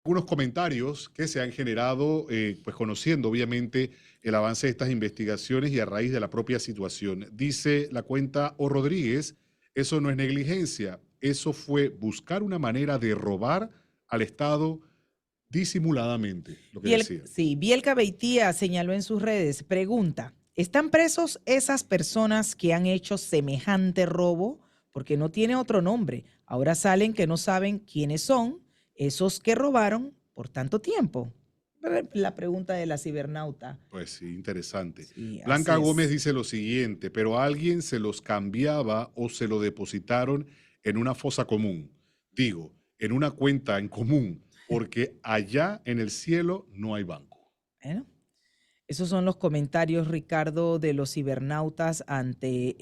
algunos comentarios que se han generado, pues conociendo obviamente el avance de estas investigaciones y a raíz de la propia situación. Dice la cuenta O Rodríguez, eso no es negligencia, eso fue buscar una manera de robar al Estado disimuladamente, lo que decía. Sí, Bielka Beitía señaló en sus redes, pregunta, ¿están presos esas personas que han hecho semejante robo? Porque no tiene otro nombre. Ahora salen que no saben quiénes son esos que robaron por tanto tiempo. La pregunta de la cibernauta. Pues sí, interesante. Sí, Blanca así Gómez es. dice lo siguiente, pero alguien se los cambiaba o se lo depositaron en una fosa común. Digo, en una cuenta en común, porque allá en el cielo no hay banco. Bueno, esos son los comentarios, Ricardo, de los cibernautas ante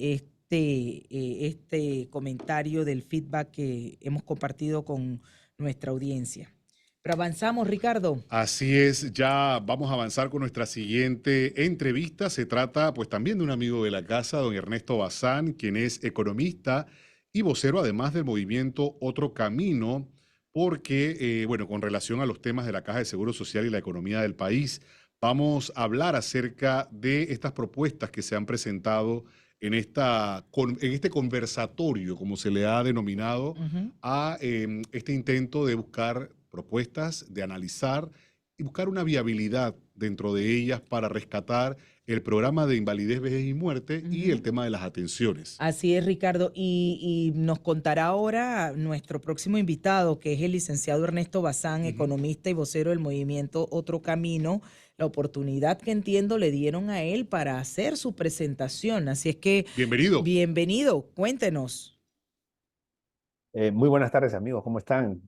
este comentario del feedback que hemos compartido con nuestra audiencia. Pero avanzamos, Ricardo. Así es, ya vamos a avanzar con nuestra siguiente entrevista. Se trata pues también de un amigo de la casa, don Ernesto Bazán, quien es economista y vocero además del movimiento Otro Camino, porque, bueno, con relación a los temas de la Caja de Seguro Social y la economía del país, vamos a hablar acerca de estas propuestas que se han presentado en este conversatorio, como se le ha denominado, a este intento de buscar propuestas, de analizar y buscar una viabilidad dentro de ellas para rescatar el programa de invalidez, vejez y muerte y el tema de las atenciones. Así es, Ricardo. Y nos contará ahora nuestro próximo invitado, que es el licenciado Ernesto Bazán, economista y vocero del movimiento Otro Camino, la oportunidad que entiendo le dieron a él para hacer su presentación. Así es que, Bienvenido. bienvenido, cuéntenos. Muy buenas tardes, amigos, ¿cómo están?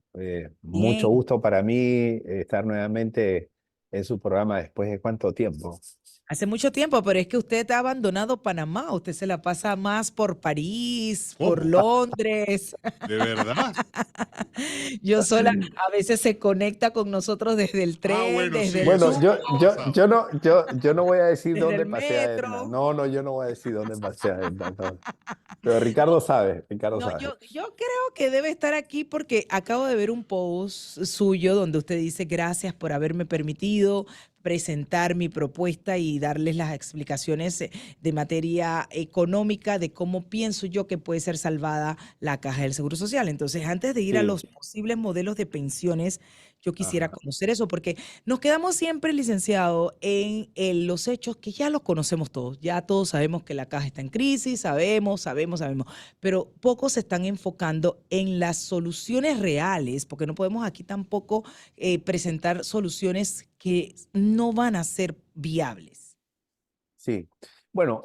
Mucho Bien. gusto para mí estar nuevamente en su programa después de cuánto tiempo. Hace mucho tiempo, pero es que usted ha abandonado Panamá. Usted se la pasa más por París, por ¿Cómo? Londres. ¿De verdad? Yo sola, a veces se conecta con nosotros desde el Ah, tren, bueno, sí, desde el eso Bueno, sí bus, me ha pasado. yo no voy a decir desde dónde el pasé a Edna. metro. No, yo no voy a decir dónde pasé a Edna. No. Pero Ricardo sabe, Ricardo No, sabe. yo creo que debe estar aquí porque acabo de ver un post suyo donde usted dice gracias por haberme permitido presentar mi propuesta y darles las explicaciones de materia económica de cómo pienso yo que puede ser salvada la Caja del Seguro Social. Entonces, antes de ir a Sí. los posibles modelos de pensiones, yo quisiera Ajá. conocer eso, porque nos quedamos siempre, licenciado, en los hechos que ya los conocemos todos. Ya todos sabemos que la caja está en crisis, sabemos, pero pocos se están enfocando en las soluciones reales, porque no podemos aquí tampoco presentar soluciones que no van a ser viables. Sí. Bueno,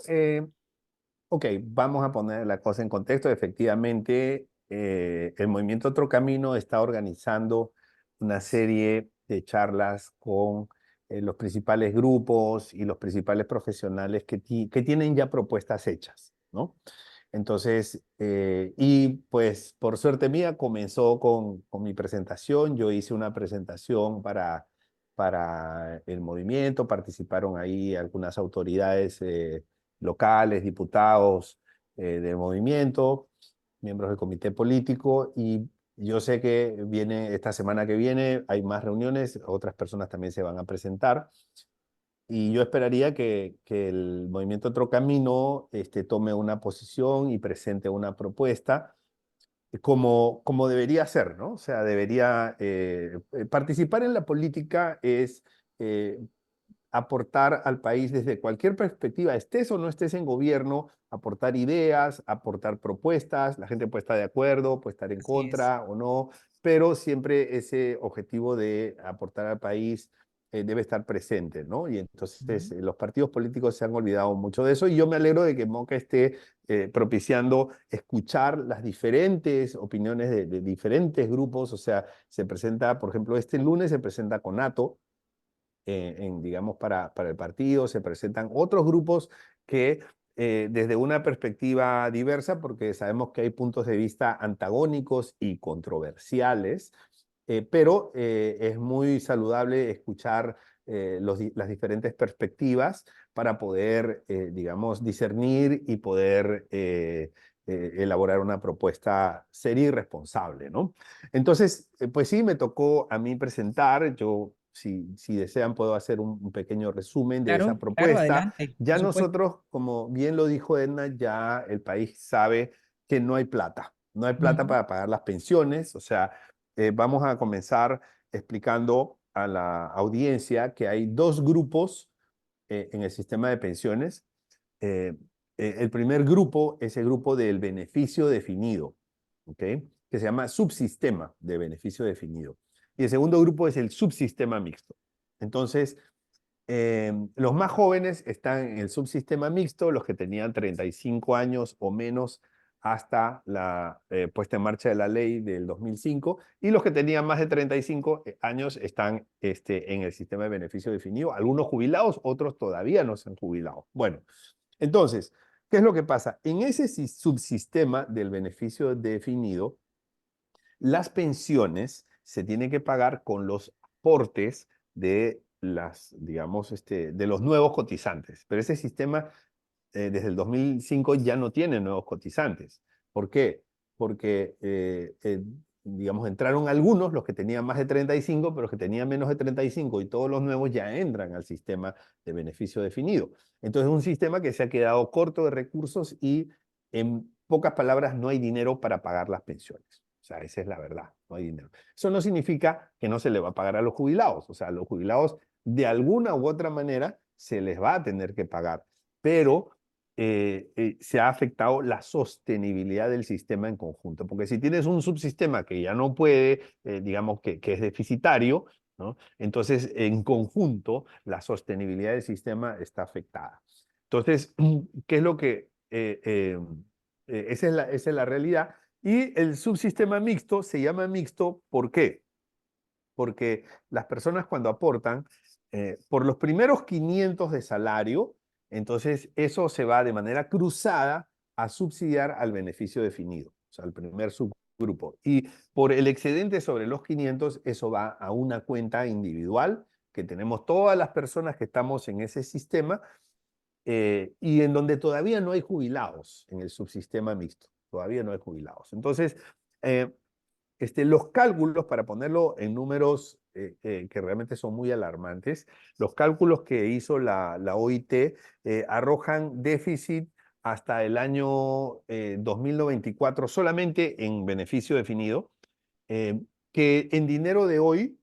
ok, vamos a poner la cosa en contexto. Efectivamente, el Movimiento Otro Camino está organizando una serie de charlas con los principales grupos y los principales profesionales que tienen ya propuestas hechas, ¿no? Entonces, y pues por suerte mía comenzó con mi presentación. Yo hice una presentación para el movimiento, participaron ahí algunas autoridades locales, diputados del movimiento, miembros del comité político, y yo sé que viene esta semana que viene, hay más reuniones, otras personas también se van a presentar, y yo esperaría que el movimiento Otro Camino tome una posición y presente una propuesta como debería ser, ¿no? O sea, debería participar en la política es aportar al país desde cualquier perspectiva, estés o no estés en gobierno, aportar ideas, aportar propuestas, la gente puede estar de acuerdo, puede estar en Así es. contra o no, pero siempre ese objetivo de aportar al país debe estar presente, ¿no? Y entonces los partidos políticos se han olvidado mucho de eso y yo me alegro de que Moca esté propiciando escuchar las diferentes opiniones de diferentes grupos, o sea, se presenta, por ejemplo, este lunes se presenta Conato, digamos, para el partido, se presentan otros grupos que desde una perspectiva diversa, porque sabemos que hay puntos de vista antagónicos y controversiales, pero es muy saludable escuchar las diferentes perspectivas para poder, digamos, discernir y poder elaborar una propuesta seria y responsable, ¿no? Entonces, pues sí, me tocó a mí presentar. Yo, si desean, puedo hacer un pequeño resumen de esa Claro, claro, propuesta. adelante, Ya por supuesto. nosotros, como bien lo dijo Edna, ya el país sabe que no hay plata. No hay plata Ujú. para pagar las pensiones. O sea, vamos a comenzar explicando a la audiencia que hay dos grupos en el sistema de pensiones. Eh, el primer grupo es el grupo del beneficio definido, ¿ok? Que se llama subsistema de beneficio definido. Y el segundo grupo es el subsistema mixto. Entonces, los más jóvenes están en el subsistema mixto, los que tenían 35 años o menos hasta la puesta en marcha de la ley del 2005, y los que tenían más de 35 años están en el sistema de beneficio definido, algunos jubilados, otros todavía no se han jubilado. Bueno, entonces, ¿qué es lo que pasa? En ese subsistema del beneficio definido, las pensiones se tienen que pagar con los aportes de digamos, de los nuevos cotizantes. Pero ese sistema, desde el 2005 ya no tiene nuevos cotizantes. ¿Por qué? Porque, digamos, entraron algunos, los que tenían más de 35, pero los que tenían menos de 35, y todos los nuevos ya entran al sistema de beneficio definido. Entonces, es un sistema que se ha quedado corto de recursos y, en pocas palabras, no hay dinero para pagar las pensiones. O sea, esa es la verdad, no hay dinero. Eso no significa que no se le va a pagar a los jubilados. O sea, a los jubilados, de alguna u otra manera, se les va a tener que pagar, pero se ha afectado la sostenibilidad del sistema en conjunto. Porque si tienes un subsistema que ya no puede, digamos que es deficitario, ¿no? Entonces, en conjunto, la sostenibilidad del sistema está afectada. Entonces, ¿qué es lo que... esa es la realidad. Y el subsistema mixto se llama mixto, ¿por qué? Porque las personas, cuando aportan, por los primeros 500 de salario, entonces eso se va de manera cruzada a subsidiar al beneficio definido, o sea, al primer subgrupo. Y por el excedente sobre los 500, eso va a una cuenta individual que tenemos todas las personas que estamos en ese sistema, y en donde todavía no hay jubilados en el subsistema mixto. Todavía no hay jubilados. Entonces, eh, los cálculos, para ponerlo en números que realmente son muy alarmantes, los cálculos que hizo la OIT arrojan déficit hasta el año 2094 solamente en beneficio definido, eh, que en dinero de hoy,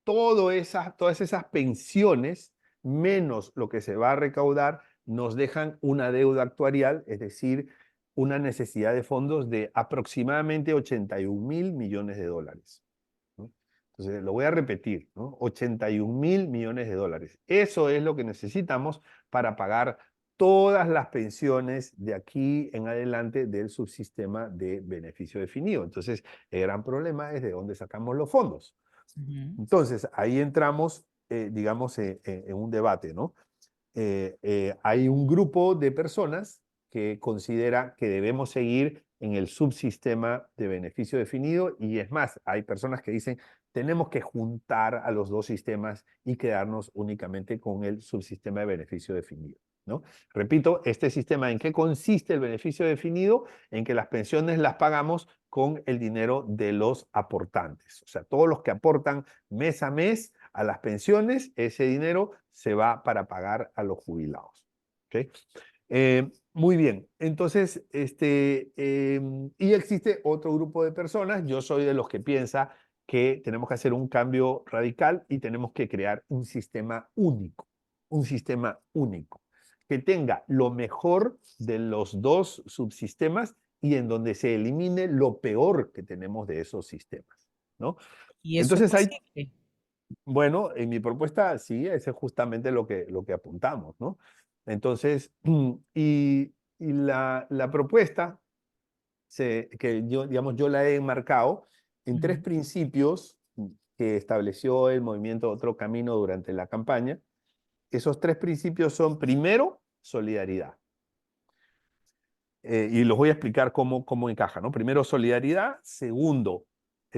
todas esas pensiones, menos lo que se va a recaudar, nos dejan una deuda actuarial, es decir, una necesidad de fondos de aproximadamente 81.000 millones de dólares, ¿no? Entonces, lo voy a repetir, ¿no? 81.000 millones de dólares. Eso es lo que necesitamos para pagar todas las pensiones de aquí en adelante del subsistema de beneficio definido. Entonces, el gran problema es de dónde sacamos los fondos. Ujú. Entonces, ahí entramos, digamos, en un debate, ¿no? Hay un grupo de personas que considera que debemos seguir en el subsistema de beneficio definido, y es más, hay personas que dicen tenemos que juntar a los dos sistemas y quedarnos únicamente con el subsistema de beneficio definido, ¿no? Repito, este sistema, ¿en qué consiste el beneficio definido? En que las pensiones las pagamos con el dinero de los aportantes. O sea, todos los que aportan mes a mes a las pensiones, ese dinero se va para pagar a los jubilados. ¿Okay? Muy bien, entonces, y existe otro grupo de personas. Yo soy de los que piensa que tenemos que hacer un cambio radical y tenemos que crear un sistema único, que tenga lo mejor de los dos subsistemas y en donde se elimine lo peor que tenemos de esos sistemas, ¿no? Y eso es Entonces hay, posible. bueno, en mi propuesta sí, ese es justamente lo que apuntamos, ¿no? Entonces, y la propuesta que yo, digamos, yo la he enmarcado en tres Ujú. principios que estableció el movimiento Otro Camino durante la campaña. Esos tres principios son: primero, solidaridad. Y los voy a explicar cómo encaja, ¿no? Primero, solidaridad; segundo,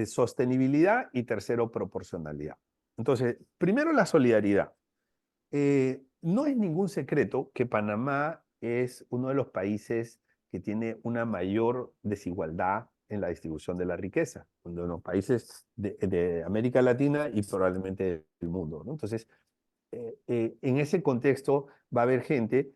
sostenibilidad; y tercero, proporcionalidad. Entonces, primero, la solidaridad. No es ningún secreto que Panamá es uno de los países que tiene una mayor desigualdad en la distribución de la riqueza, en los países de América Latina y probablemente del mundo, ¿no? Entonces, en ese contexto va a haber gente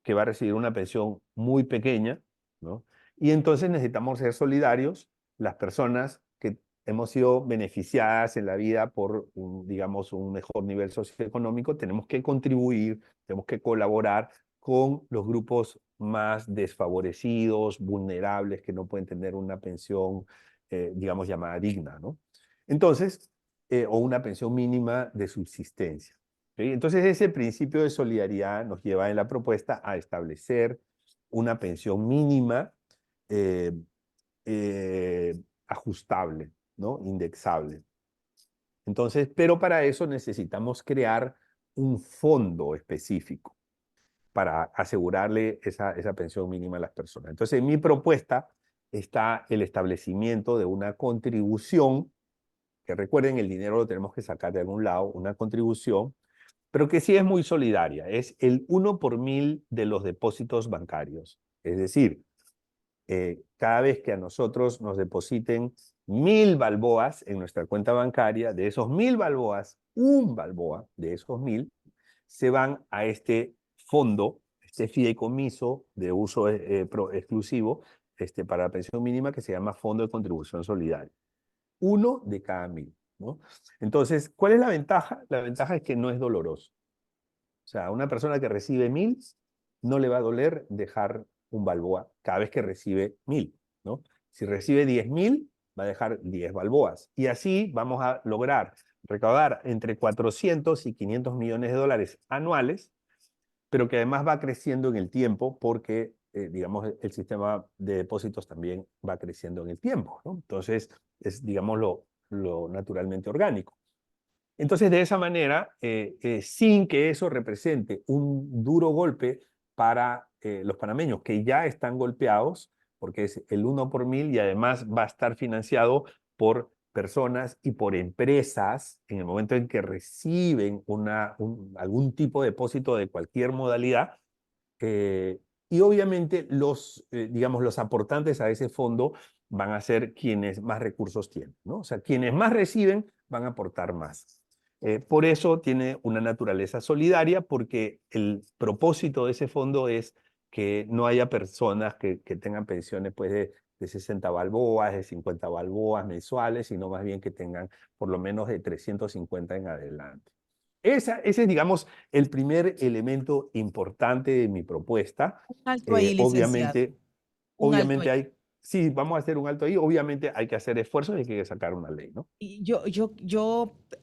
que va a recibir una pensión muy pequeña, ¿no? Y entonces necesitamos ser solidarios, las personas que hemos sido beneficiadas en la vida por, digamos, un mejor nivel socioeconómico, tenemos que contribuir, tenemos que colaborar con los grupos más desfavorecidos, vulnerables, que no pueden tener una pensión, digamos, llamada digna, ¿no? Entonces, o una pensión mínima de subsistencia. ¿Sí? Entonces, ese principio de solidaridad nos lleva en la propuesta a establecer una pensión mínima eh, ajustable, ¿no? Indexable. Entonces, pero para eso necesitamos crear un fondo específico para asegurarle esa pensión mínima a las personas. Entonces, en mi propuesta está el establecimiento de una contribución, que recuerden, el dinero lo tenemos que sacar de algún lado, una contribución, pero que sí es muy solidaria. Es el 1 por 1000 de los depósitos bancarios. Es decir, cada vez que a nosotros nos depositen 1000 balboas en nuestra cuenta bancaria, de esos 1000 balboas, un balboa de esos 1000 se van a este fondo, este fideicomiso de uso exclusivo para la pensión mínima que se llama Fondo de Contribución Solidaria. 1 de cada 1000, ¿no? Entonces, ¿cuál es la ventaja? La ventaja es que no es doloroso. O sea, una persona que recibe 1000 no le va a doler dejar un balboa cada vez que recibe 1000, ¿no? Si recibe 10.000, va a dejar 10 balboas. Y así vamos a lograr recaudar entre 400 y 500 millones de dólares anuales, pero que además va creciendo en el tiempo porque, digamos, el sistema de depósitos también va creciendo en el tiempo, ¿no? Entonces, es, digamos, lo naturalmente orgánico. Entonces, de esa manera, sin que eso represente un duro golpe para los panameños, que ya están golpeados, porque es el 1 por 1000 y además va a estar financiado por personas y por empresas en el momento en que reciben algún tipo de depósito de cualquier modalidad. Y obviamente digamos, los aportantes a ese fondo van a ser quienes más recursos tienen, ¿no? O sea, quienes más reciben van a aportar más. Por eso tiene una naturaleza solidaria, porque el propósito de ese fondo es que no haya personas que tengan pensiones pues, de 60 balboas, de 50 balboas mensuales, sino más bien que tengan por lo menos de 350 en adelante. Ese es, digamos, el primer elemento importante de mi propuesta. Un alto ahí, licenciado. Obviamente, Un alto ahí. sí, vamos a hacer un alto ahí, obviamente hay que hacer esfuerzos y hay que sacar una ley, ¿no? Y yo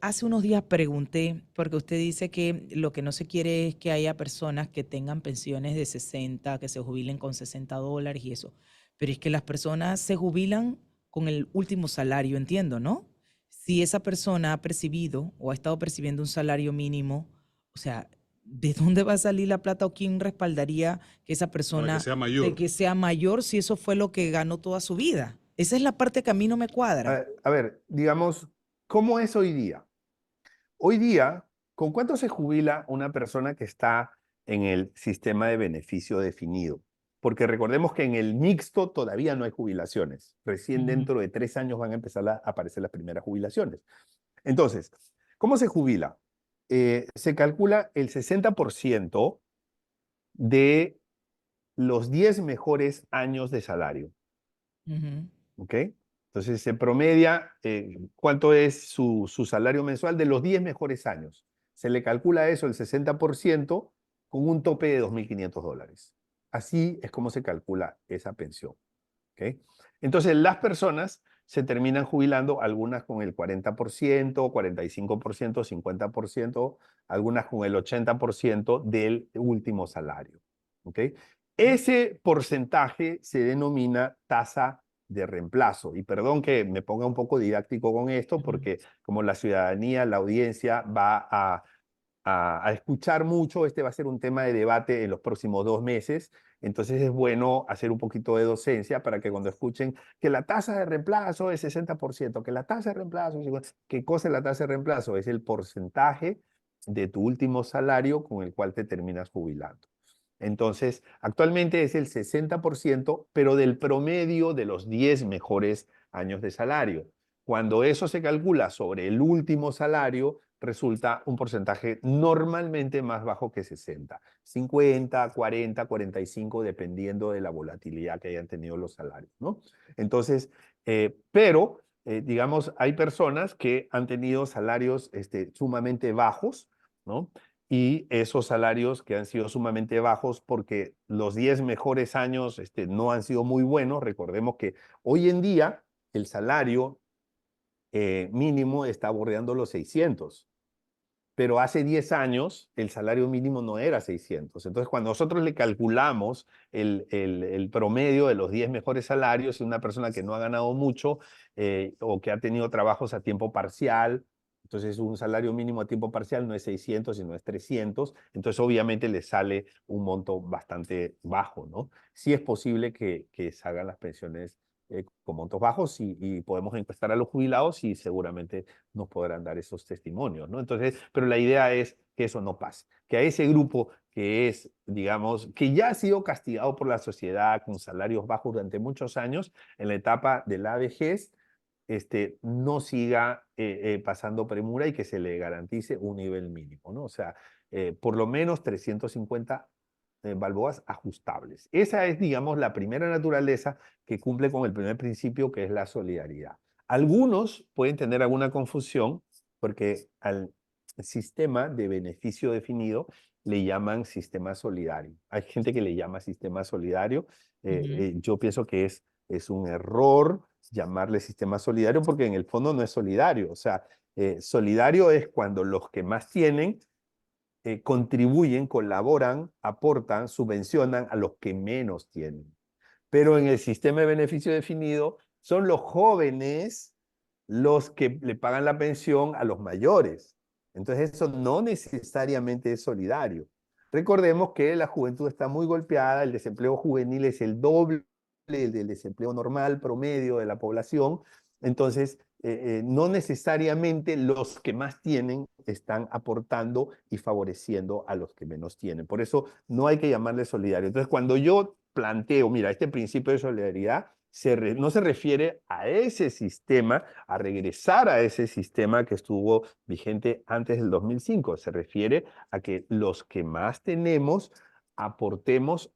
hace unos días pregunté, porque usted dice que lo que no se quiere es que haya personas que tengan pensiones de 60, que se jubilen con $60 y eso. Pero es que las personas se jubilan con el último salario, entiendo, ¿no? Si esa persona ha percibido o ha estado percibiendo un salario mínimo, o sea, ¿de dónde va a salir la plata o quién respaldaría que esa Para que persona sea de mayor. que sea mayor si eso fue lo que ganó toda su vida? Esa es la parte que a mí no me cuadra. A ver, digamos, ¿cómo es hoy día? Hoy día, ¿con cuánto se jubila una persona que está en el sistema de beneficio definido? Porque recordemos que en el mixto todavía no hay jubilaciones. Recién Ujú. dentro de 3 años van a empezar a aparecer las primeras jubilaciones. Entonces, ¿cómo se jubila? Se calcula el 60% de los 10 mejores años de salario. Ujú. ¿Ok? Entonces se promedia cuánto es su salario mensual de los 10 mejores años. Se le calcula eso, el 60%, con un tope de $2.500. Así es como se calcula esa pensión. ¿Ok? Entonces las personas se terminan jubilando, algunas con el 40%, 45%, 50%, algunas con el 80% del último salario. ¿Ok? Ese porcentaje se denomina tasa de reemplazo. Y perdón que me ponga un poco didáctico con esto, Ujú. porque como la ciudadanía, la audiencia va a escuchar mucho, este va a ser un tema de debate en los próximos 2 meses, entonces es bueno hacer un poquito de docencia para que cuando escuchen que la tasa de reemplazo es 60%, que la tasa de reemplazo es 50%, ¿qué cosa es la tasa de reemplazo? Es el porcentaje de tu último salario con el cual te terminas jubilando. Entonces, actualmente es el 60%, pero del promedio de los 10 mejores años de salario. Cuando eso se calcula sobre el último salario, resulta un porcentaje normalmente más bajo que 60, 50, 40, 45, dependiendo de la volatilidad que hayan tenido los salarios, ¿no? Entonces, digamos, hay personas que han tenido salarios sumamente bajos, ¿no? Y esos salarios que han sido sumamente bajos porque los 10 mejores años no han sido muy buenos. Recordemos que hoy en día el salario mínimo está bordeando los 600, pero hace 10 años el salario mínimo no era 600. Entonces, cuando nosotros le calculamos el promedio de los 10 mejores salarios, una persona que no ha ganado mucho o que ha tenido trabajos a tiempo parcial, entonces un salario mínimo a tiempo parcial no es 600, sino es 300, entonces obviamente le sale un monto bastante bajo, ¿no? Sí es posible que salgan las pensiones con montos bajos y podemos encuestar a los jubilados y seguramente nos podrán dar esos testimonios, ¿no? Entonces, pero la idea es que eso no pase, que a ese grupo que es, digamos, que ya ha sido castigado por la sociedad con salarios bajos durante muchos años, en la etapa de la vejez, no siga pasando premura y que se le garantice un nivel mínimo, ¿no? O sea, por lo menos 350 balboas ajustables. Esa es, digamos, la primera naturaleza que cumple con el primer principio, que es la solidaridad. Algunos pueden tener alguna confusión porque al sistema de beneficio definido le llaman sistema solidario. Hay gente que le llama sistema solidario. Ujú. Yo pienso que es un error llamarle sistema solidario porque en el fondo no es solidario. O sea, solidario es cuando los que más tienen contribuyen, colaboran, aportan, subvencionan a los que menos tienen. Pero en el sistema de beneficio definido son los jóvenes los que le pagan la pensión a los mayores. Entonces eso no necesariamente es solidario. Recordemos que la juventud está muy golpeada, el desempleo juvenil es el doble del desempleo normal promedio de la población. Entonces, no necesariamente los que más tienen están aportando y favoreciendo a los que menos tienen. Por eso no hay que llamarle solidario. Entonces, cuando yo planteo, mira, este principio de solidaridad no se refiere a ese sistema, a regresar a ese sistema que estuvo vigente antes del 2005. Se refiere a que los que más tenemos aportemos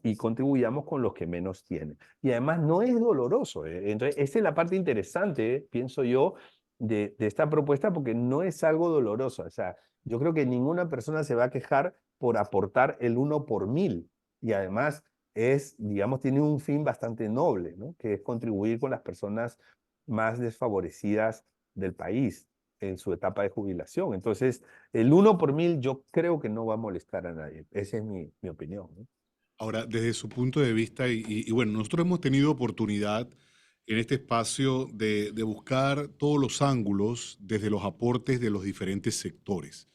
y contribuyamos con los que menos tienen. Y además no es doloroso. Entonces, esa es la parte interesante, pienso yo, de esta propuesta, porque no es algo doloroso. O sea, yo creo que ninguna persona se va a quejar por aportar el 1 por 1000. Y además es, digamos, tiene un fin bastante noble, ¿no? Que es contribuir con las personas más desfavorecidas del país en su etapa de jubilación. Entonces, el 1 por 1000 yo creo que no va a molestar a nadie. Esa es mi opinión, ¿no? Ahora, desde su punto de vista, bueno, nosotros hemos tenido oportunidad en este espacio de buscar todos los ángulos desde los aportes de los diferentes sectores.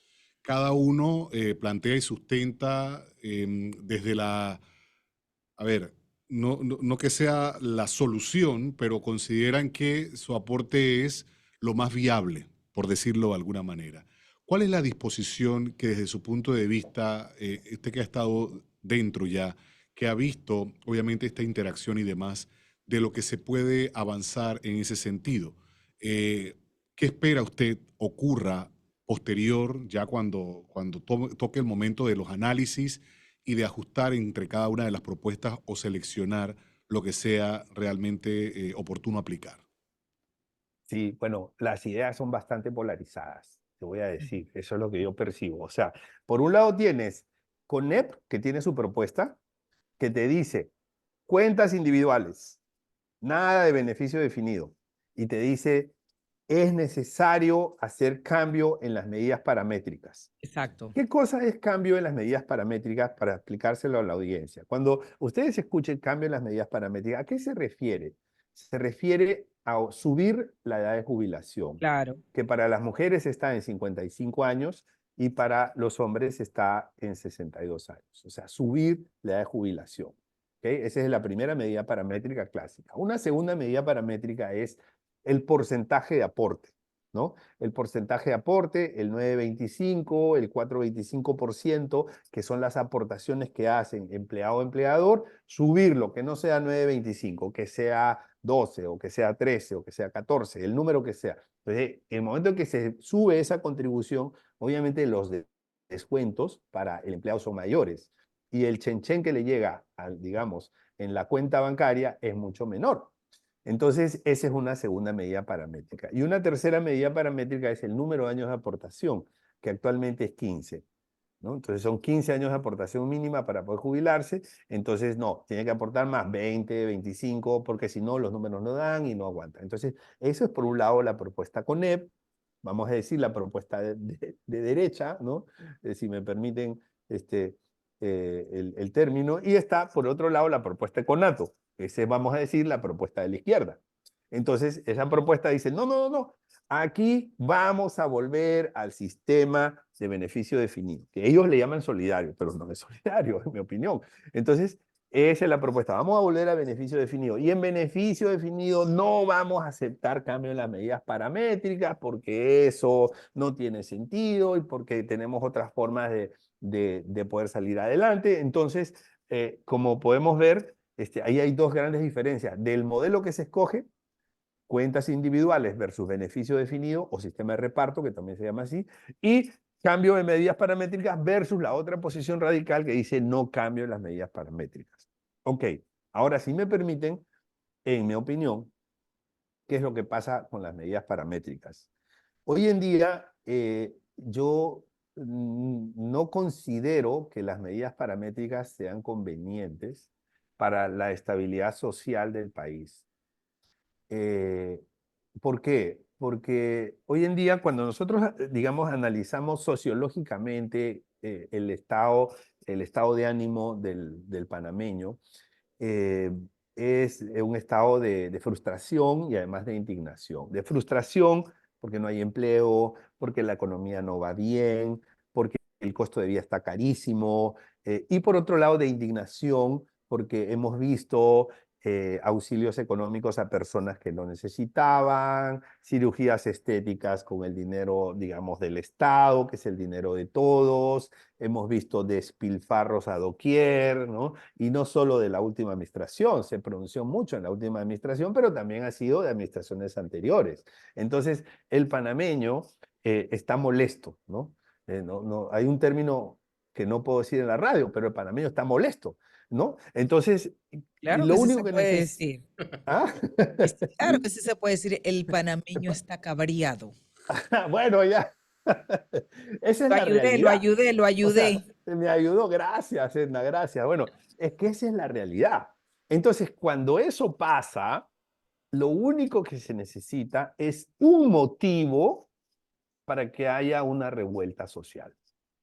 Cada uno plantea y sustenta desde a ver, no que sea la solución, pero consideran que su aporte es lo más viable, por decirlo de alguna manera. ¿Cuál es la disposición que desde su punto de vista, usted que ha estado dentro ya, que ha visto obviamente esta interacción y demás, de lo que se puede avanzar en ese sentido? ¿Qué espera usted ocurra posterior, ya cuando toque el momento de los análisis y de ajustar entre cada una de las propuestas o seleccionar lo que sea realmente oportuno aplicar? Sí, bueno, las ideas son bastante polarizadas, te voy a decir, eso es lo que yo percibo. O sea, por un lado tienes CONEP, que tiene su propuesta, que te dice cuentas individuales, nada de beneficio definido, y te dice es necesario hacer cambio en las medidas paramétricas. Exacto. ¿Qué cosa es cambio en las medidas paramétricas para explicárselo a la audiencia? Cuando ustedes escuchen cambio en las medidas paramétricas, ¿a qué se refiere? Se refiere a subir la edad de jubilación, Claro. que para las mujeres está en 55 años y para los hombres está en 62 años. O sea, subir la edad de jubilación. ¿Okay? Esa es la primera medida paramétrica clásica. Una segunda medida paramétrica es el porcentaje de aporte. ¿no? El porcentaje de aporte, el 9,25, el 4,25%, que son las aportaciones que hacen empleado-empleador, subirlo, que no sea 9,25, que sea 12 o que sea 13 o que sea 14, el número que sea. Entonces, el momento en que se sube esa contribución, obviamente los descuentos para el empleado son mayores y el chen que le llega, digamos, en la cuenta bancaria es mucho menor. Entonces, esa es una segunda medida paramétrica. Y una tercera medida paramétrica es el número de años de aportación, que actualmente es 15. ¿No? Entonces, son 15 años de aportación mínima para poder jubilarse. Entonces, no, tiene que aportar más, 20, 25, porque si no, los números no dan y no aguantan. Entonces, eso es por un lado la propuesta CONEP, vamos a decir la propuesta de derecha, ¿no? Si me permiten el término. Y está, por otro lado, la propuesta de CONATO. Esa es, vamos a decir, la propuesta de la izquierda. Entonces, esa propuesta dice, no, no, no, no, aquí vamos a volver al sistema de beneficio definido, que ellos le llaman solidario, pero no es solidario, en mi opinión. Entonces, esa es la propuesta, vamos a volver a beneficio definido. Y en beneficio definido no vamos a aceptar cambio en las medidas paramétricas porque eso no tiene sentido y porque tenemos otras formas de poder salir adelante. Entonces, como podemos ver, ahí hay dos grandes diferencias del modelo que se escoge, cuentas individuales versus beneficio definido o sistema de reparto, que también se llama así, y cambio de medidas paramétricas versus la otra posición radical que dice no cambio en las medidas paramétricas. Ok, ahora si me permiten, en mi opinión, ¿qué es lo que pasa con las medidas paramétricas? Hoy en día yo no considero que las medidas paramétricas sean convenientes para la estabilidad social del país. Eh, ¿Por qué? Porque hoy en día cuando nosotros, digamos, analizamos sociológicamente el estado de ánimo del panameño, eh, es un estado de frustración y además de indignación. De frustración porque no hay empleo, porque la economía no va bien, porque el costo de vida está carísimo, y por otro lado de indignación porque hemos visto auxilios económicos a personas que no necesitaban, cirugías estéticas con el dinero, digamos, del Estado, que es el dinero de todos, hemos visto despilfarros a doquier, ¿no? Y no solo de la última administración, se pronunció mucho en la última administración, pero también ha sido de administraciones anteriores. Entonces, el panameño está molesto, ¿no? Hay un término que no puedo decir en la radio, pero el panameño está molesto, ¿no? Entonces, y Claro lo que sí único se que puede necesita... decir. ¿Ah? Claro que sí se puede decir, el panameño está cabreado. Bueno, ya. Esa es Lo la ayudé, lo realidad. ayudé, lo O sea, ayudé. me ayudó, gracias, Edna, gracias. Bueno, es que esa es la realidad. Entonces, cuando eso pasa, lo único que se necesita es un motivo para que haya una revuelta social.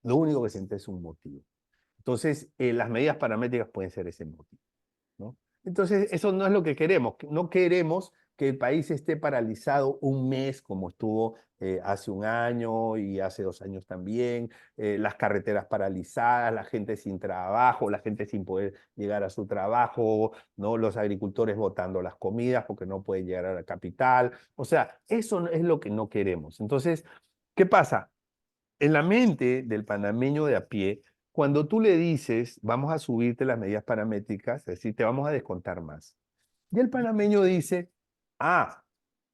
Lo único que se necesita es un motivo. Entonces, las medidas paramétricas pueden ser ese motivo, ¿no? Entonces, eso no es lo que queremos. No queremos que el país esté paralizado un mes como estuvo hace un año y hace 2 años también, las carreteras paralizadas, la gente sin trabajo, la gente sin poder llegar a su trabajo, ¿no? Los agricultores botando las comidas porque no pueden llegar a la capital. O sea, eso es lo que no queremos. Entonces, ¿qué pasa? En la mente del panameño de a pie, cuando tú le dices, vamos a subirte las medidas paramétricas, es decir, te vamos a descontar más. Y el panameño dice, ah,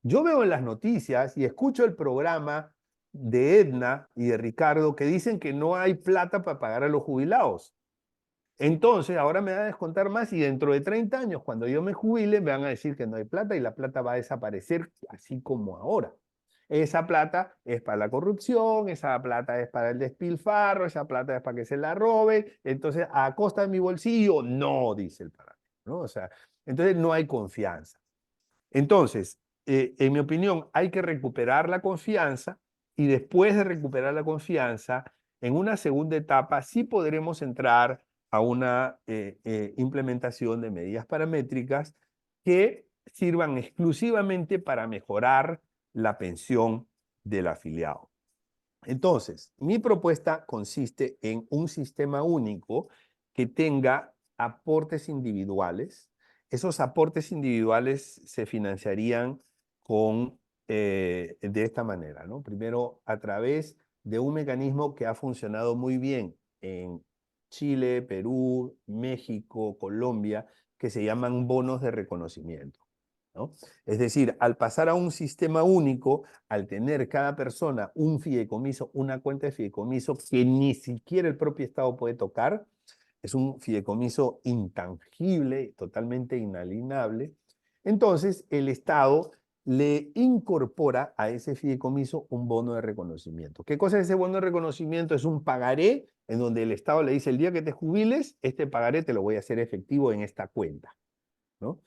yo veo en las noticias y escucho el programa de Edna y de Ricardo que dicen que no hay plata para pagar a los jubilados. Entonces, ahora me van a descontar más y dentro de 30 años, cuando yo me jubile, me van a decir que no hay plata y la plata va a desaparecer así como ahora. Esa plata es para la corrupción, esa plata es para el despilfarro, esa plata es para que se la roben. Entonces, ¿a costa de mi bolsillo? No, dice el parámetro, ¿no? O sea, entonces no hay confianza. Entonces, en mi opinión, hay que recuperar la confianza y después de recuperar la confianza, en una segunda etapa sí podremos entrar a una implementación de medidas paramétricas que sirvan exclusivamente para mejorar la pensión del afiliado. Entonces, mi propuesta consiste en un sistema único que tenga aportes individuales. Esos aportes individuales se financiarían con de esta manera, ¿no? Primero, a través de un mecanismo que ha funcionado muy bien en Chile, Perú, México, Colombia, que se llaman bonos de reconocimiento, ¿no? Es decir, al pasar a un sistema único, al tener cada persona un fideicomiso, una cuenta de fideicomiso que ni siquiera el propio Estado puede tocar, es un fideicomiso intangible, totalmente inalienable, entonces el Estado le incorpora a ese fideicomiso un bono de reconocimiento. ¿Qué cosa es ese bono de reconocimiento? Es un pagaré en donde el Estado le dice, el día que te jubiles, este pagaré te lo voy a hacer efectivo en esta cuenta, ¿no?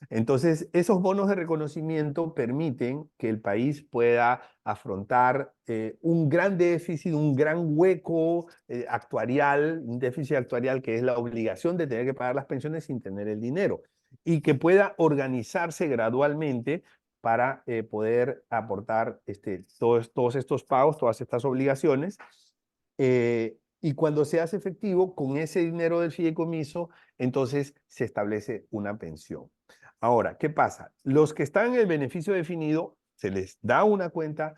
Entonces, esos bonos de reconocimiento permiten que el país pueda afrontar un gran déficit, un gran hueco actuarial, un déficit actuarial que es la obligación de tener que pagar las pensiones sin tener el dinero, y que pueda organizarse gradualmente para poder aportar todos estos pagos, todas estas obligaciones. Y cuando se hace efectivo, con ese dinero del fideicomiso, entonces se establece una pensión. Ahora, ¿qué pasa? Los que están en el beneficio definido, se les da una cuenta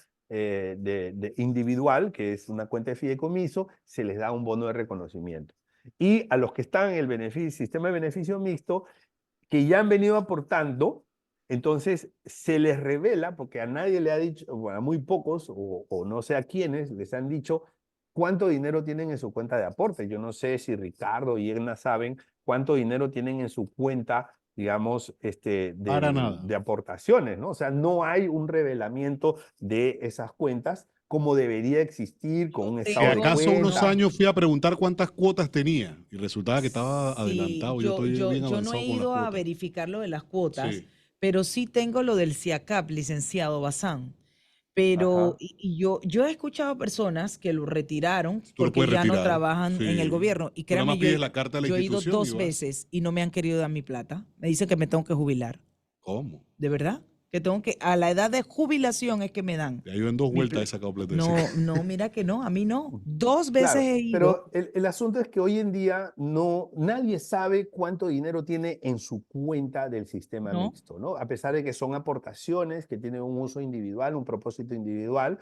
individual, que es una cuenta de fideicomiso, se les da un bono de reconocimiento. Y a los que están en el sistema de beneficio mixto, que ya han venido aportando, entonces se les revela, porque a nadie le ha dicho, bueno, a muy pocos, o no sé a quiénes, les han dicho cuánto dinero tienen en su cuenta de aporte. Yo no sé si Ricardo y Egna saben cuánto dinero tienen en su cuenta, digamos, Para nada. de aportaciones, ¿no? O sea, no hay un revelamiento de esas cuentas como debería existir con Yo un Si estado de tengo, acaso unos cuenta. años fui a preguntar cuántas cuotas tenía y resultaba que estaba sí, adelantado. Yo estoy bien yo no he avanzado con las ido a cuotas. verificar lo de las cuotas, Sí. pero sí tengo lo del CIACAP, licenciado Bazán. Pero, Ajá. yo he escuchado personas que lo retiraron Tú lo porque puedes ya no retirar. trabajan en el Sí. gobierno. Y Tú nada créanme, más pides la carta de la yo he ido institución y 2 veces y no me han querido dar mi plata. Me dicen que me tengo que jubilar. ¿cómo? ¿De verdad? Que tengo que, a la edad de jubilación es que me dan Ya yo en dos mi vueltas he plata. sacado plata de ese. No, no, mira que no, a mí no. 2 veces Claro, he ido, pero el asunto es que hoy en día nadie sabe cuánto dinero tiene en su cuenta del sistema ¿no? mixto, ¿no? A pesar de que son aportaciones que tienen un uso individual, un propósito individual.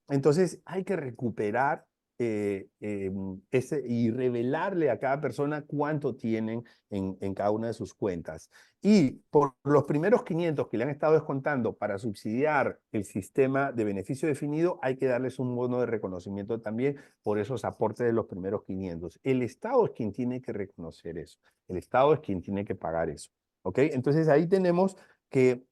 Entonces hay que recuperar y revelarle a cada persona cuánto tienen en cada una de sus cuentas. Y por los primeros 500 que le han estado descontando para subsidiar el sistema de beneficio definido, hay que darles un bono de reconocimiento también por esos aportes de los primeros 500. El Estado es quien tiene que reconocer eso. El Estado es quien tiene que pagar eso. ¿Ok? Entonces ahí tenemos que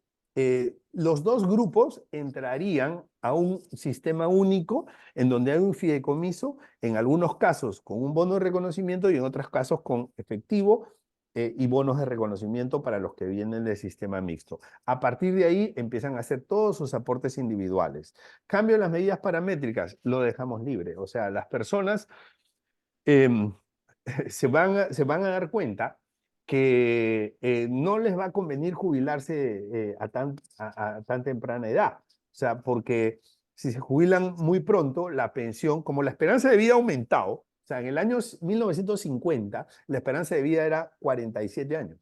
los dos grupos entrarían a un sistema único en donde hay un fideicomiso, en algunos casos con un bono de reconocimiento y en otros casos con efectivo y bonos de reconocimiento para los que vienen del sistema mixto. A partir de ahí empiezan a hacer todos sus aportes individuales. Cambio en las medidas paramétricas, lo dejamos libre. O sea, las personas em, se van a dar cuenta que no les va a convenir jubilarse a tan temprana edad. O sea, porque si se jubilan muy pronto, la pensión, como la esperanza de vida ha aumentado, o sea, en el año 1950 la esperanza de vida era 47 años.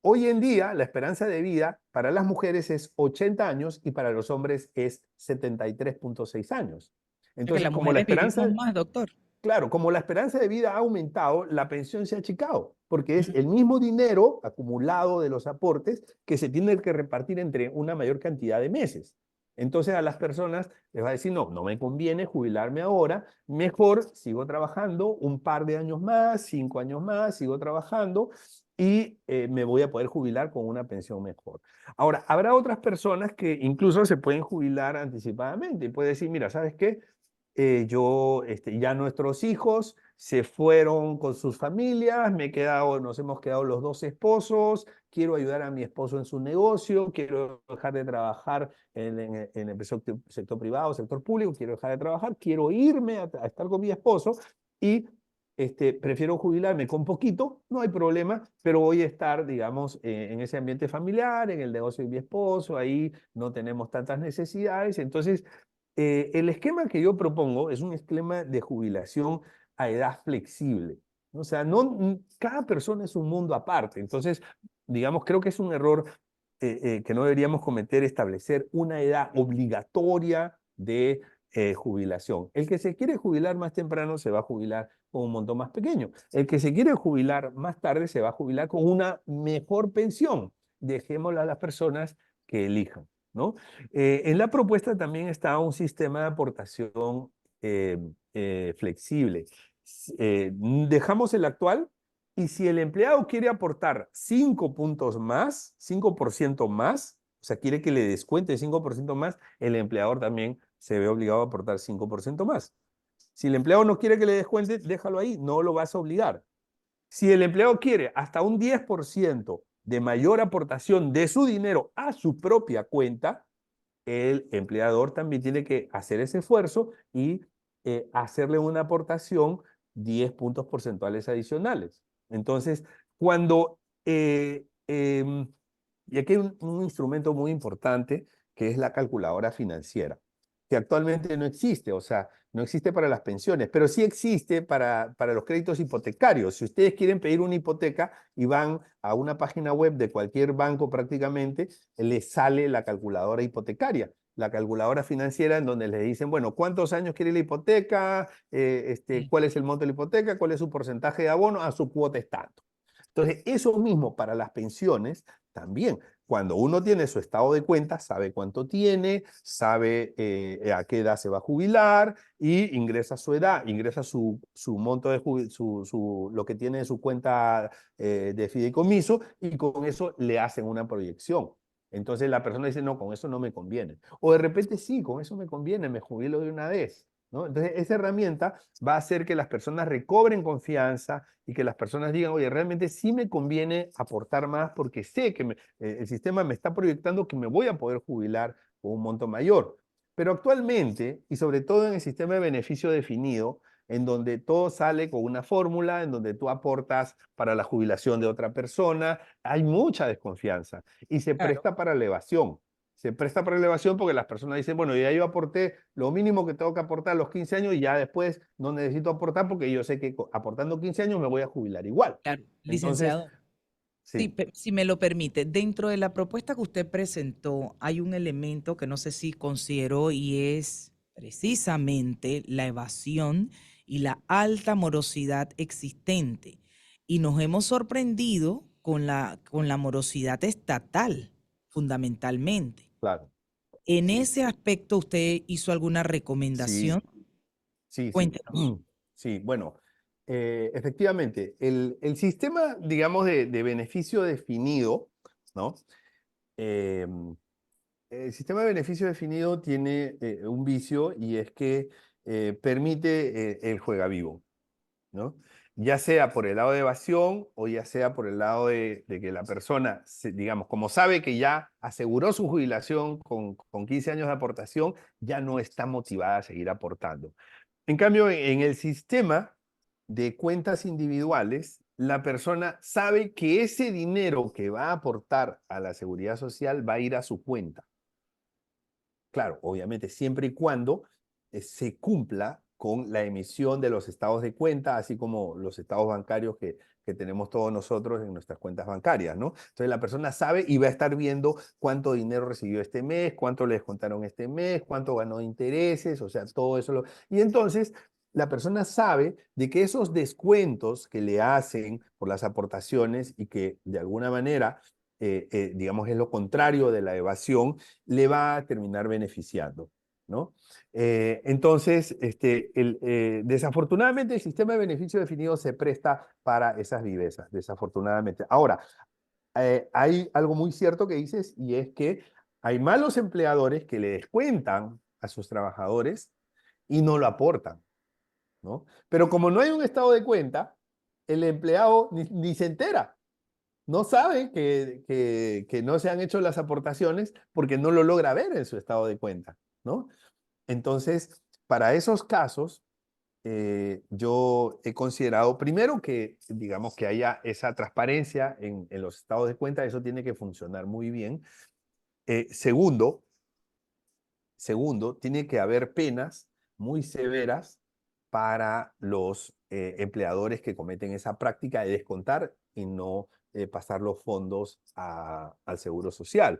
Hoy en día la esperanza de vida para las mujeres es 80 años y para los hombres es 73,6 años. Porque Entonces, las como la mujeres vivimos esperanza, más, doctor. claro, como la esperanza de vida ha aumentado, la pensión se ha achicado, porque es Ujú. el mismo dinero acumulado de los aportes que se tiene que repartir entre una mayor cantidad de meses. Entonces a las personas les va a decir, no, no me conviene jubilarme ahora, mejor sigo trabajando un par de años más, 5 años más, sigo trabajando y me voy a poder jubilar con una pensión mejor. Ahora, habrá otras personas que incluso se pueden jubilar anticipadamente y puede decir, mira, ¿sabes qué? Ya nuestros hijos se fueron con sus familias, nos hemos quedado los dos esposos, quiero ayudar a mi esposo en su negocio, quiero dejar de trabajar en el sector privado, sector público, quiero dejar de trabajar, quiero irme a estar con mi esposo y prefiero jubilarme con poquito, no hay problema, pero voy a estar, digamos, en ese ambiente familiar, en el negocio de mi esposo, ahí no tenemos tantas necesidades, entonces el esquema que yo propongo es un esquema de jubilación a edad flexible. O sea, cada persona es un mundo aparte. Entonces, digamos, creo que es un error que no deberíamos cometer establecer una edad obligatoria de jubilación. El que se quiere jubilar más temprano se va a jubilar con un monto más pequeño. El que se quiere jubilar más tarde se va a jubilar con una mejor pensión. Dejémoslo a las personas que elijan, ¿no? En la propuesta también está un sistema de aportación flexible. Dejamos el actual y si el empleado quiere aportar 5 puntos más, 5% más, o sea, quiere que le descuente 5% más, el empleador también se ve obligado a aportar 5% más. Si el empleado no quiere que le descuente, déjalo ahí, no lo vas a obligar. Si el empleado quiere hasta un 10% de mayor aportación de su dinero a su propia cuenta, el empleador también tiene que hacer ese esfuerzo y hacerle una aportación 10 puntos porcentuales adicionales. Entonces, cuando, y aquí hay un instrumento muy importante que es la calculadora financiera, que actualmente no existe, o sea, no existe para las pensiones, pero sí existe para los créditos hipotecarios. Si ustedes quieren pedir una hipoteca y van a una página web de cualquier banco prácticamente, les sale la calculadora hipotecaria, la calculadora financiera en donde les dicen, bueno, ¿cuántos años quiere la hipoteca? Sí. ¿Cuál es el monto de la hipoteca? ¿Cuál es su porcentaje de abono? A su cuota es tanto. Entonces, eso mismo para las pensiones también. Cuando uno tiene su estado de cuenta, sabe cuánto tiene, sabe a qué edad se va a jubilar y ingresa su edad, ingresa su monto de lo que tiene en su cuenta de fideicomiso y con eso le hacen una proyección. Entonces la persona dice, no, con eso no me conviene. O de repente sí, con eso me conviene, me jubilo de una vez, ¿no? Entonces esa herramienta va a hacer que las personas recobren confianza y que las personas digan, oye, realmente sí me conviene aportar más porque sé que el sistema me está proyectando que me voy a poder jubilar con un monto mayor. Pero actualmente, y sobre todo en el sistema de beneficio definido, en donde todo sale con una fórmula, en donde tú aportas para la jubilación de otra persona, hay mucha desconfianza y se Claro. presta para elevación. Se presta para elevación porque las personas dicen, bueno, ya yo aporté lo mínimo que tengo que aportar a los 15 años y ya después no necesito aportar porque yo sé que aportando 15 años me voy a jubilar igual. Claro, Entonces, licenciado. Sí, sí, si me lo permite, dentro de la propuesta que usted presentó hay un elemento que no sé si consideró y es precisamente la evasión y la alta morosidad existente. Y nos hemos sorprendido con la morosidad estatal, fundamentalmente. claro, En sí, ese aspecto, ¿usted hizo alguna sí, recomendación? sí, sí. Cuéntenos. Sí, bueno, efectivamente, el sistema, digamos, de beneficio definido, ¿no? Eh, el sistema de beneficio definido tiene un vicio y es que permite el juega vivo, ¿no? Ya sea por el lado de evasión o ya sea por el lado de que la persona, digamos, como sabe que ya aseguró su jubilación con 15 años de aportación, ya no está motivada a seguir aportando. En cambio, en el sistema de cuentas individuales, la persona sabe que ese dinero que va a aportar a la seguridad social va a ir a su cuenta. Claro, obviamente, siempre y cuando se cumpla con la emisión de los estados de cuenta, así como los estados bancarios que tenemos todos nosotros en nuestras cuentas bancarias, ¿no? Entonces la persona sabe y va a estar viendo cuánto dinero recibió este mes, cuánto le descontaron este mes, cuánto ganó de intereses, o sea, todo eso. Y entonces la persona sabe de que esos descuentos que le hacen por las aportaciones y que de alguna manera, digamos, es lo contrario de la evasión, le va a terminar beneficiando, ¿no? Entonces, desafortunadamente el sistema de beneficio definido se presta para esas vivezas, desafortunadamente. Ahora, hay algo muy cierto que dices y es que hay malos empleadores que le descuentan a sus trabajadores y no lo aportan, ¿no? Pero como no hay un estado de cuenta, el empleado ni se entera, no sabe que no se han hecho las aportaciones porque no lo logra ver en su estado de cuenta, ¿no? Entonces, para esos casos, yo he considerado primero que, digamos, que haya esa transparencia en los estados de cuenta, eso tiene que funcionar muy bien. Segundo, tiene que haber penas muy severas para los empleadores que cometen esa práctica de descontar y no pasar los fondos al Seguro Social.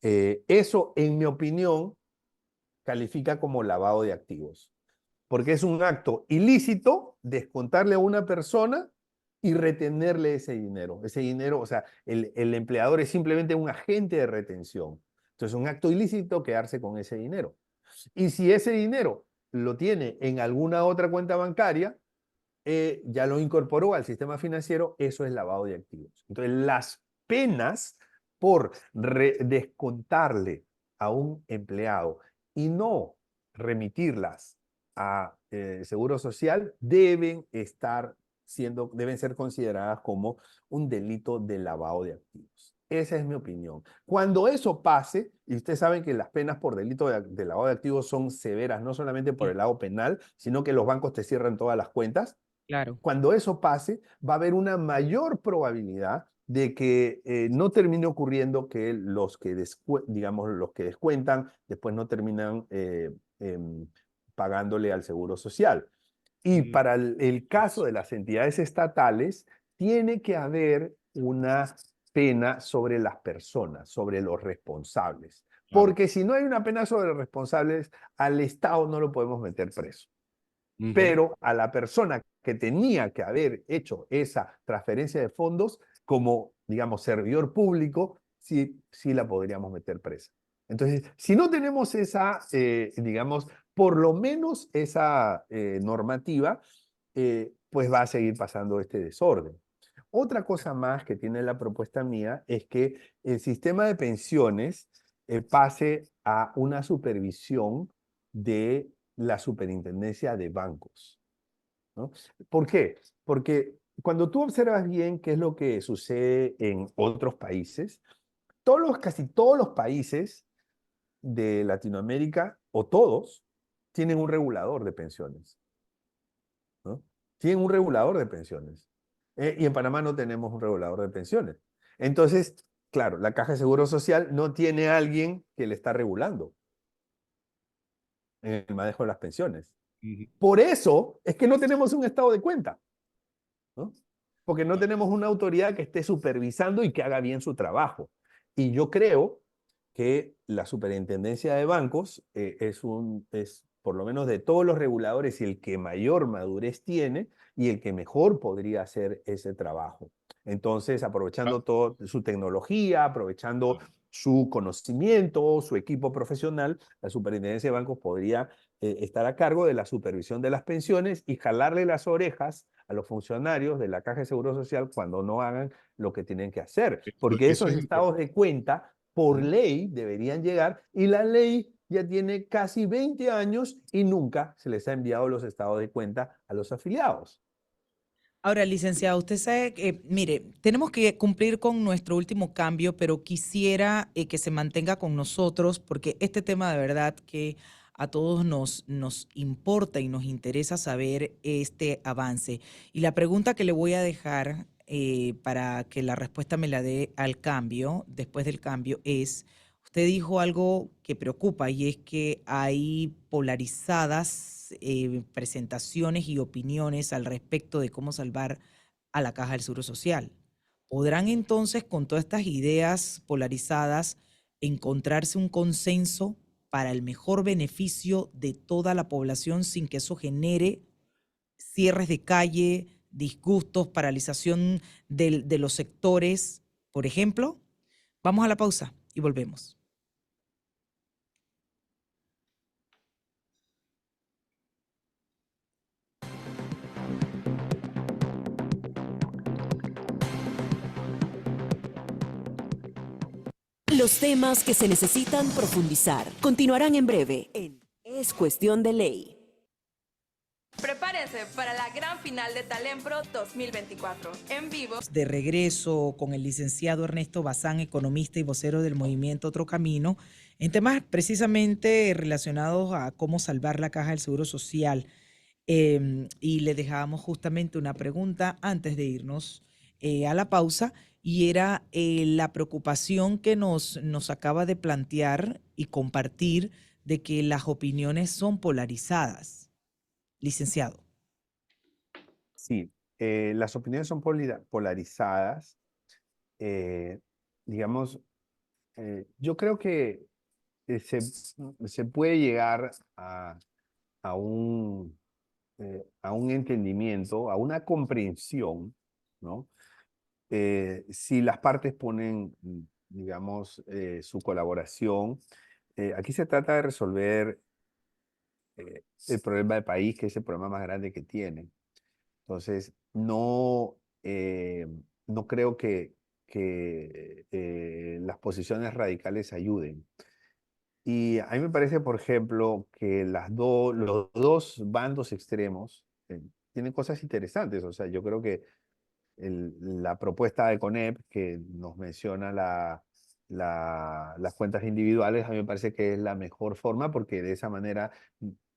Eso, en mi opinión, califica como lavado de activos, porque es un acto ilícito descontarle a una persona y retenerle ese dinero. Ese dinero, o sea, el empleador es simplemente un agente de retención. Entonces, es un acto ilícito quedarse con ese dinero. Y si ese dinero lo tiene en alguna otra cuenta bancaria, ya lo incorporó al sistema financiero, eso es lavado de activos. Entonces, las penas por descontarle a un empleado y no remitirlas a Seguro Social deben ser consideradas como un delito de lavado de activos. Esa es mi opinión. Cuando eso pase, y ustedes saben que las penas por delito de lavado de activos son severas, no solamente por Sí, el lado penal, sino que los bancos te cierran todas las cuentas. claro. Cuando eso pase, va a haber una mayor probabilidad de que no termine ocurriendo que digamos, los que descuentan después no terminan pagándole al Seguro Social. Y Mm, para el caso de las entidades estatales, tiene que haber una pena sobre las personas, sobre los responsables. claro. Porque si no hay una pena sobre los responsables, al Estado no lo podemos meter preso. Ujú. Pero a la persona que tenía que haber hecho esa transferencia de fondos, como, digamos, servidor público, sí la podríamos meter presa. Entonces, si no tenemos esa, digamos, por lo menos esa normativa, pues va a seguir pasando este desorden. Otra cosa más que tiene la propuesta mía es que el sistema de pensiones pase a una supervisión de la superintendencia de bancos, ¿no? ¿Por qué? Porque cuando tú observas bien qué es lo que sucede en otros países, casi todos los países de Latinoamérica, o todos, tienen un regulador de pensiones, ¿no? Tienen un regulador de pensiones. Y en Panamá no tenemos un regulador de pensiones. Entonces, claro, la Caja de Seguro Social no tiene a alguien que le está regulando en el manejo de las pensiones. Ujú. Por eso es que no tenemos un estado de cuenta, ¿no? Porque no Claro. tenemos una autoridad que esté supervisando y que haga bien su trabajo. Y yo creo que la superintendencia de bancos es, por lo menos de todos los reguladores, y el que mayor madurez tiene y el que mejor podría hacer ese trabajo. Entonces, Ah, aprovechando toda su tecnología, aprovechando claro. su conocimiento, su equipo profesional, la superintendencia de bancos podría estar a cargo de la supervisión de las pensiones y jalarle las orejas a los funcionarios de la Caja de Seguro Social cuando no hagan lo que tienen que hacer. Porque Eso esos es estados importante. de cuenta, por ley, deberían llegar, y la ley ya tiene casi 20 años y nunca se les ha enviado los estados de cuenta a los afiliados. Ahora, licenciado, usted sabe que, mire, tenemos que cumplir con nuestro último cambio, pero quisiera que se mantenga con nosotros porque este tema de verdad que a todos nos importa y nos interesa saber este avance. Y la pregunta que le voy a dejar para que la respuesta me la dé al cambio, después del cambio, es, usted dijo algo que preocupa y es que hay polarizadas presentaciones y opiniones al respecto de cómo salvar a la Caja del Seguro Social. ¿Podrán entonces, con todas estas ideas polarizadas, encontrarse un consenso para el mejor beneficio de toda la población sin que eso genere cierres de calle, disgustos, paralización de los sectores, por ejemplo? Vamos a la pausa y volvemos. Los temas que se necesitan profundizar continuarán en breve en Es Cuestión de Ley. Prepárense para la gran final de Talempro 2024, en vivo. De regreso con el licenciado Ernesto Bazán, economista y vocero del movimiento Otro Camino, en temas precisamente relacionados a cómo salvar la Caja del Seguro Social. Y le dejábamos justamente una pregunta antes de irnos a la pausa, y era la preocupación que nos acaba de plantear y compartir de que las opiniones son polarizadas. Licenciado. Sí, las opiniones son polarizadas, eh, digamos, yo creo que se puede llegar a a un entendimiento, a una comprensión, ¿no? Si las partes ponen, digamos, su colaboración. Aquí se trata de resolver el problema del país, que es el problema más grande que tiene. Entonces, no creo que las posiciones radicales ayuden. Y a mí me parece, por ejemplo, que los dos bandos extremos tienen cosas interesantes. O sea, yo creo que la propuesta de CONEP que nos menciona las cuentas individuales, a mí me parece que es la mejor forma porque de esa manera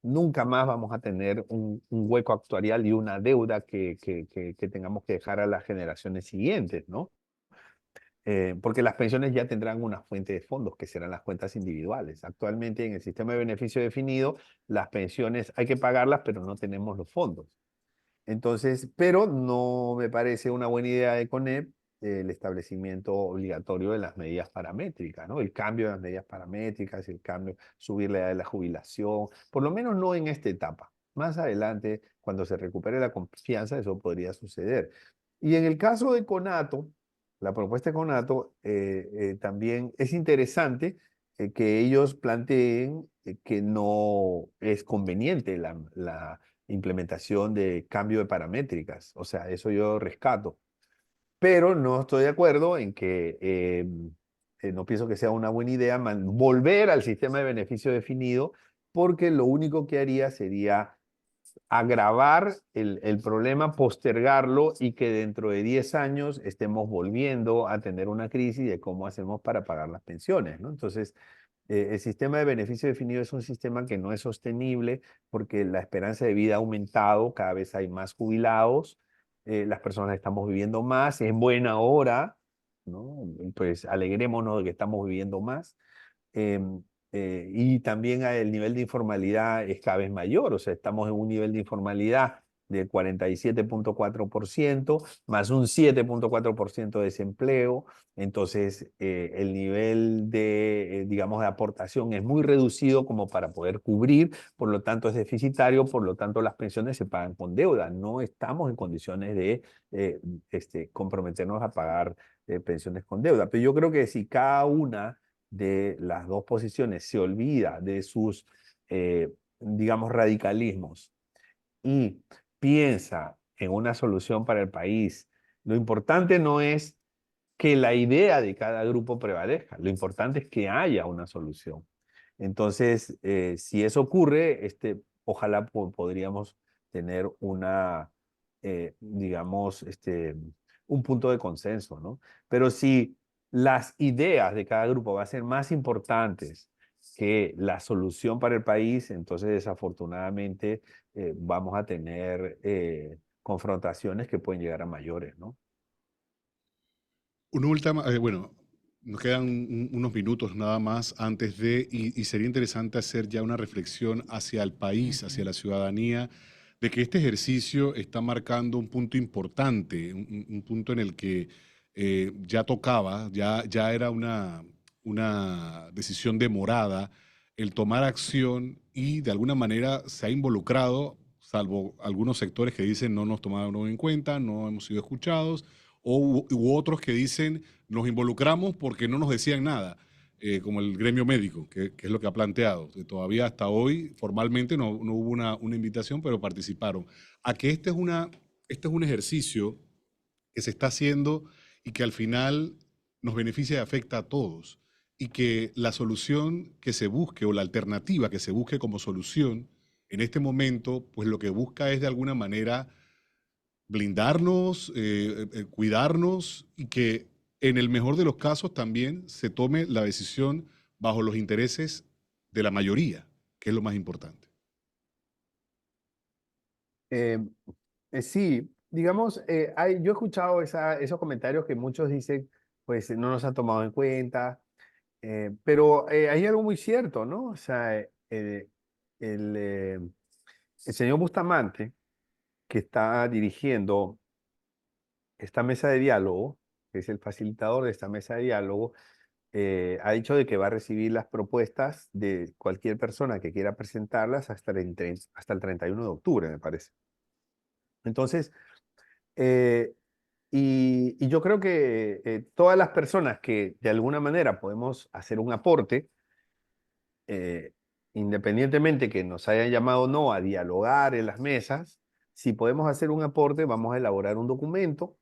nunca más vamos a tener un hueco actuarial y una deuda que tengamos que dejar a las generaciones siguientes, ¿no? Porque las pensiones ya tendrán una fuente de fondos, que serán las cuentas individuales. Actualmente en el sistema de beneficio definido, las pensiones hay que pagarlas, pero no tenemos los fondos. Entonces, pero no me parece una buena idea de CONEP el establecimiento obligatorio de las medidas paramétricas, ¿no? El cambio de las medidas paramétricas, el cambio, subir la edad de la jubilación, por lo menos no en esta etapa. Más adelante, cuando se recupere la confianza, eso podría suceder. Y en el caso de CONATO, la propuesta de CONATO también es interesante que ellos planteen que no es conveniente la implementación de cambio de paramétricas. O sea, eso yo rescato. Pero no estoy de acuerdo en que no pienso que sea una buena idea volver al sistema de beneficio definido, porque lo único que haría sería agravar el problema, postergarlo y que dentro de 10 años estemos volviendo a tener una crisis de cómo hacemos para pagar las pensiones, ¿no? Entonces, el sistema de beneficio definido es un sistema que no es sostenible porque la esperanza de vida ha aumentado, cada vez hay más jubilados, las personas estamos viviendo más, es buena hora, ¿no? Pues alegrémonos de que estamos viviendo más. Em, y también el nivel de informalidad es cada vez mayor, o sea, estamos en un nivel de informalidad del 47.4%, más un 7.4% de desempleo. Entonces, el nivel de, digamos, de aportación es muy reducido como para poder cubrir, por lo tanto es deficitario, por lo tanto las pensiones se pagan con deuda. No estamos en condiciones de comprometernos a pagar pensiones con deuda. Pero yo creo que si cada una de las dos posiciones se olvida de sus, digamos, radicalismos y piensa en una solución para el país, lo importante no es que la idea de cada grupo prevalezca, lo importante es que haya una solución. Entonces, si eso ocurre, ojalá podríamos tener digamos, un punto de consenso, ¿no? Pero si las ideas de cada grupo van a ser más importantes que la solución para el país, entonces desafortunadamente vamos a tener confrontaciones que pueden llegar a mayores, ¿no? Una última, bueno, nos quedan unos minutos nada más antes de, y sería interesante hacer ya una reflexión hacia el país, hacia la ciudadanía, de que este ejercicio está marcando un punto importante, un punto en el que ya tocaba, ya era una decisión demorada el tomar acción y de alguna manera se ha involucrado, salvo algunos sectores que dicen no nos tomaron en cuenta, no hemos sido escuchados u otros que dicen nos involucramos porque no nos decían nada, como el gremio médico, que es lo que ha planteado. Que todavía hasta hoy formalmente no hubo una invitación, pero participaron. A que este es un ejercicio que se está haciendo y que al final nos beneficia y afecta a todos. Y que la solución que se busque o la alternativa que se busque como solución en este momento, pues lo que busca es de alguna manera blindarnos, cuidarnos y que en el mejor de los casos también se tome la decisión bajo los intereses de la mayoría, que es lo más importante. Eh, sí, digamos, yo he escuchado esos comentarios que muchos dicen, pues no nos han tomado en cuenta, pero hay algo muy cierto, ¿no? O sea, el, eh, el señor Bustamante, que está dirigiendo esta mesa de diálogo, que es el facilitador de esta mesa de diálogo, ha dicho de que va a recibir las propuestas de cualquier persona que quiera presentarlas hasta hasta el 31 de octubre, me parece. Entonces, y yo creo que todas las personas que de alguna manera podemos hacer un aporte, eh, independientemente que nos hayan llamado o no a dialogar en las mesas, si podemos hacer un aporte, vamos a elaborar un documento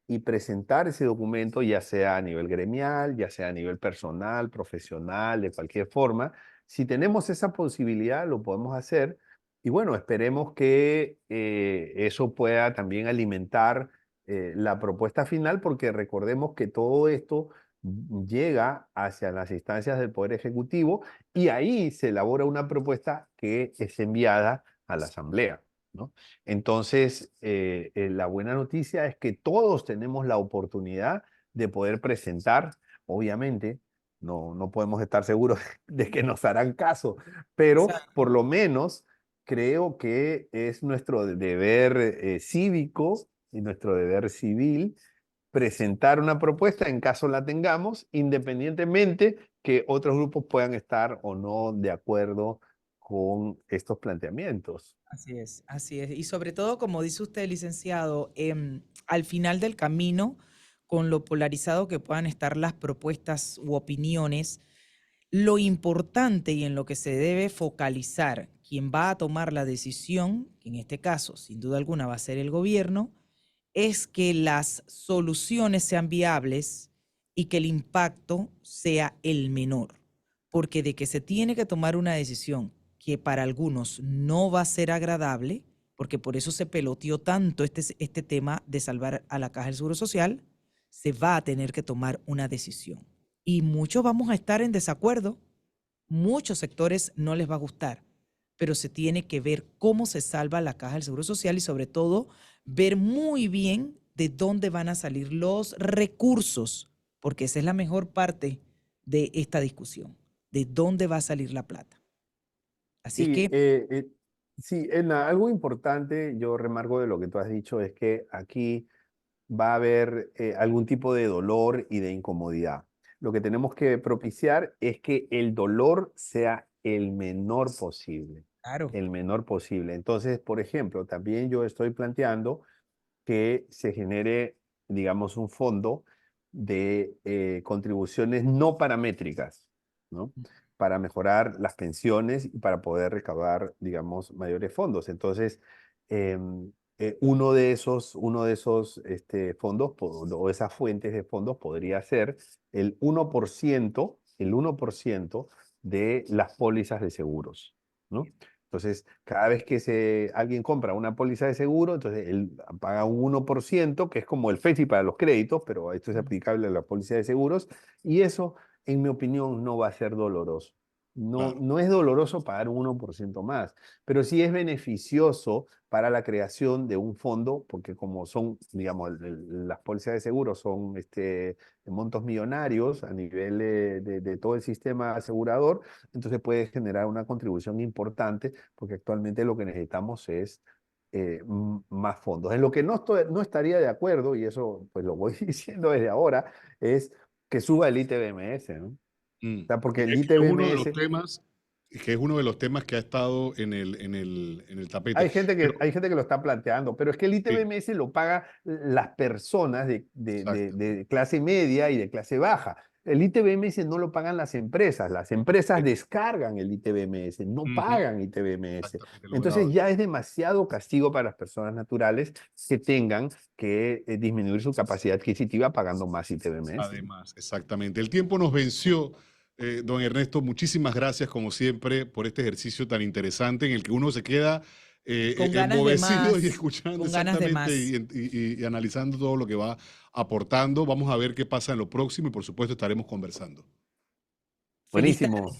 y presentar ese documento, ya sea a nivel gremial, ya sea a nivel personal, profesional, de cualquier forma. Si tenemos esa posibilidad, lo podemos hacer. Y bueno, esperemos que eso pueda también alimentar la propuesta final, porque recordemos que todo esto llega hacia las instancias del Poder Ejecutivo y ahí se elabora una propuesta que es enviada a la Asamblea, ¿no? Entonces, la buena noticia es que todos tenemos la oportunidad de poder presentar. Obviamente, no podemos estar seguros de que nos harán caso, pero Exacto. por lo menos creo que es nuestro deber cívico y nuestro deber civil presentar una propuesta en caso la tengamos, independientemente que otros grupos puedan estar o no de acuerdo con estos planteamientos. Así es, así es. Y sobre todo, como dice usted, licenciado, al final del camino, con lo polarizado que puedan estar las propuestas u opiniones, lo importante y en lo que se debe focalizar quien va a tomar la decisión, que en este caso, sin duda alguna, va a ser el gobierno, es que las soluciones sean viables y que el impacto sea el menor. Porque de que se tiene que tomar una decisión que para algunos no va a ser agradable, porque por eso se peloteó tanto este tema de salvar a la Caja del Seguro Social, se va a tener que tomar una decisión. Y muchos vamos a estar en desacuerdo, muchos sectores no les va a gustar, pero se tiene que ver cómo se salva la Caja del Seguro Social y sobre todo ver muy bien de dónde van a salir los recursos, porque esa es la mejor parte de esta discusión, de dónde va a salir la plata. Así es Sí, que, sí, algo importante, yo remarco de lo que tú has dicho, es que aquí va a haber algún tipo de dolor y de incomodidad. Lo que tenemos que propiciar es que el dolor sea el menor posible, claro, el menor posible. Entonces, por ejemplo, también yo estoy planteando que se genere, digamos, un fondo de contribuciones no paramétricas, ¿no? Para mejorar las pensiones y para poder recaudar, digamos, mayores fondos. Entonces, uno de esos fondos o esas fuentes de fondos podría ser el 1% de las pólizas de seguros, ¿no? Entonces, cada vez que alguien compra una póliza de seguro, entonces él paga un 1%, que es como el FESI para los créditos, pero esto es aplicable a la póliza de seguros, y eso, en mi opinión, no va a ser doloroso. No, Claro. no es doloroso pagar un 1% más, pero sí es beneficioso para la creación de un fondo, porque como son, digamos, las pólizas de seguro son montos millonarios a nivel de todo el sistema asegurador, entonces puede generar una contribución importante, porque actualmente lo que necesitamos es más fondos. En lo que no estaría de acuerdo, y eso pues lo voy diciendo desde ahora, es que suba el ITBMS, ¿no? O Mm. sea, porque el Que es uno de los ITBMS, temas, que es uno de los temas que ha estado en el tapete. Pero, hay gente que lo está planteando, pero es que el sí, ITBMS lo pagan las personas exacto. de clase media y de clase baja. El ITBMS no lo pagan las empresas descargan el ITBMS, no Ujú, pagan ITBMS. exactamente, lo Entonces graban. ya es demasiado castigo para las personas naturales que tengan que disminuir su capacidad adquisitiva pagando más ITBMS. Además, exactamente. El tiempo nos venció, don Ernesto. Muchísimas gracias, como siempre, por este ejercicio tan interesante en el que uno se queda con ganas de embobecido y más, escuchando con ganas de exactamente más. y analizando todo lo que va aportando. Vamos a ver qué pasa en lo próximo y, por supuesto, estaremos conversando. Feliz Buenísimo. tarde.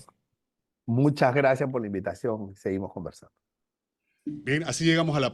Muchas gracias por la invitación. Seguimos conversando. Bien, así llegamos a la